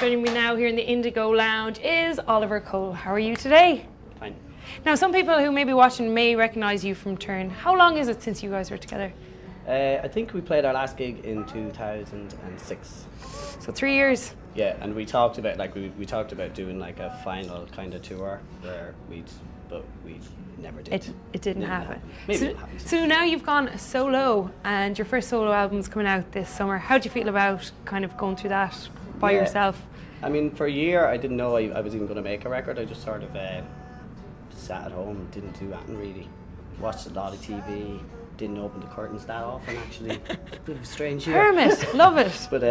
Joining me now here in the Indigo Lounge is Oliver Cole. How are you today? Fine. Now, some people who may be watching may recognise you from Turn. How long is it since you guys were together? I think we played our last gig in 2006. So 3 years. Yeah, and we talked about we talked about doing like a final kind of tour where we never did. It didn't happen. Maybe it happened. So now you've gone solo, and your first solo album's coming out this summer. How do you feel about kind of going through that by yourself? I mean, for a year I didn't know I was even going to make a record. I just sort of sat at home and didn't do anything really. Watched a lot of TV. Didn't open the curtains that often, actually. It's a bit of a strange year. Hermit, love it. But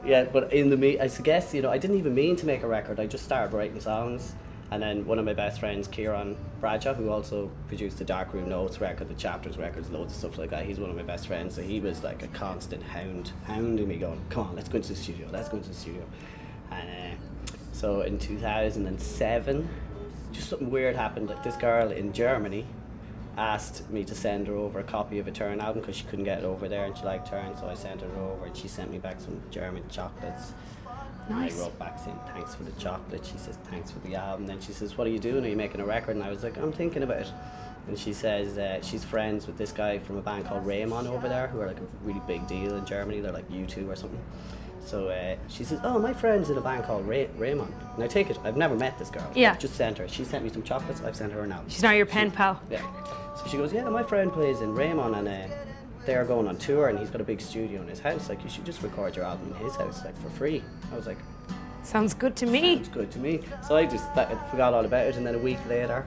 yeah, but I guess, you know, I didn't even mean to make a record. I just started writing songs, and then one of my best friends, Kieran Bradshaw, who also produced the Darkroom Notes record, the Chapters records, loads of stuff like that. He's one of my best friends, so he was like a constant hounding me, going, "Come on, let's go into the studio. Let's go into the studio." And so in 2007, just something weird happened. Like, this girl in Germany asked me to send her over a copy of a Turn album because she couldn't get it over there and she liked Turn, so I sent her over and she sent me back some German chocolates. Nice. I wrote back saying thanks for the chocolate. She says thanks for the album. Then she says, what are you doing? Are you making a record? And I was like, I'm thinking about it. And she says she's friends with this guy from a band called Raymond over there, who are like a really big deal in Germany. They're like U2 or something. So she says, oh, my friend's in a band called Raymond. And I take it, I've never met this girl. Yeah. I've just sent her. She sent me some chocolates, I've sent her an album. She's now your pen pal. Yeah. So she goes, yeah, my friend plays in Raymond, and they're going on tour, and he's got a big studio in his house. Like, you should just record your album in his house, like, for free. I was like, sounds good to me. Sounds good to me. So I just forgot all about it, and then a week later,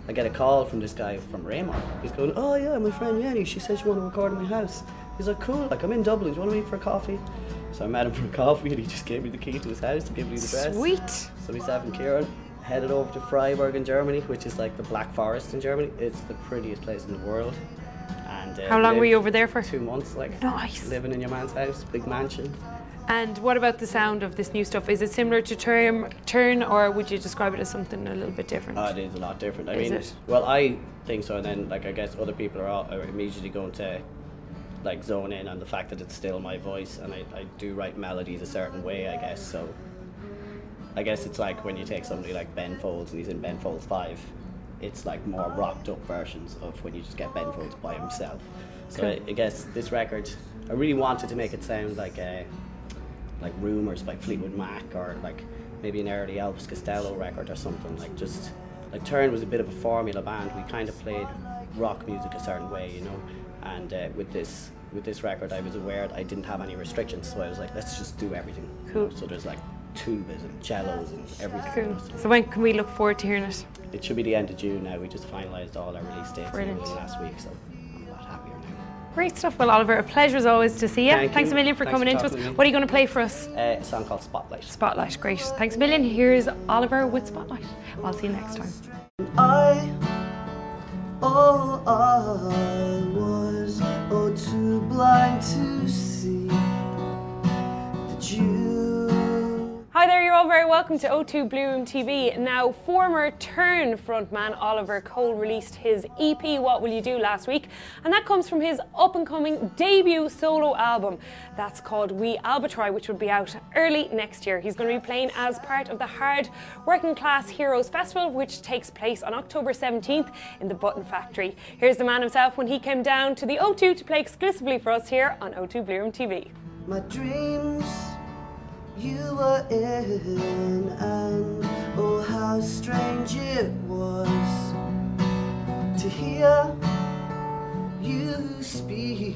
I get a call from this guy from Raymond. He's going, oh yeah, my friend Jenny, she says you want to record in my house. He's like, cool, like, I'm in Dublin, do you want to meet for a coffee? So I met him for a coffee, and he just gave me the key to his house to give me the address. Sweet. So myself and Kieran headed over to Freiburg in Germany, which is like the Black Forest in Germany. It's the prettiest place in the world. And how long were you over there for? 2 months, like. Nice. Living in your man's house, big mansion. And what about the sound of this new stuff? Is it similar to Turn, or would you describe it as something a little bit different? Oh, it is a lot different. Is it? Well, I think so, and then like I guess other people are immediately going to like zone in on the fact that it's still my voice, and I do write melodies a certain way, I guess. So I guess it's like when you take somebody like Ben Folds and he's in Ben Folds 5, it's like more rocked up versions of when you just get Ben Folds by himself. So cool. I guess this record, I really wanted to make it sound like Rumours by Fleetwood Mac, or like maybe an early Elvis Costello record or something. Like, just like Turn was a bit of a formula band. We kind of played rock music a certain way, you know. And with this record, I was aware that I didn't have any restrictions, so I was like, let's just do everything. Cool. So there's like tubas and cellos and everything. Cool. So when can we look forward to hearing it? It should be the end of June now. We just finalised all our release dates last week, so I'm a lot happier now. Great stuff. Well, Oliver, a pleasure as always to see you. Thanks a million for coming into us. What are you going to play for us? A song called Spotlight. Spotlight, great. Thanks a million. Here's Oliver with Spotlight. I'll see you next time. I was too blind to see that you. Hi there, you're all very welcome to O2 Blueroom TV. Now, former Turn frontman Oliver Cole released his EP, What Will You Do, last week, and that comes from his up-and-coming debut solo album. That's called We Albatry, which will be out early next year. He's going to be playing as part of the Hard Working Class Heroes Festival, which takes place on October 17th in the Button Factory. Here's the man himself when he came down to the O2 to play exclusively for us here on O2 Blueroom TV. My dreams you were in, and oh how strange it was to hear you speaking,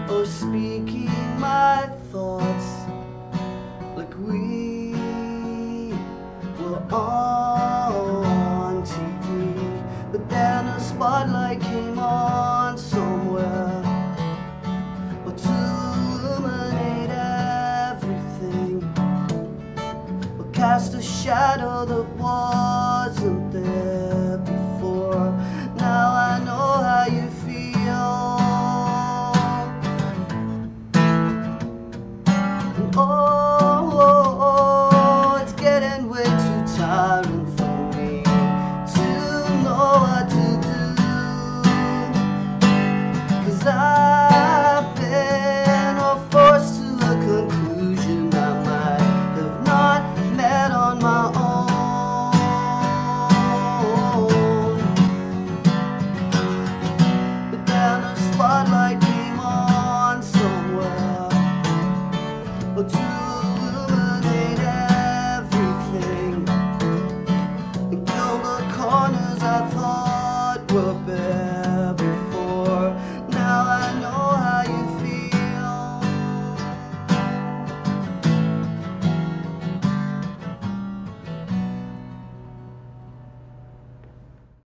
oh speaking my thoughts like we were on TV. But then a spotlight came on somewhere cast a shadow that wasn't there.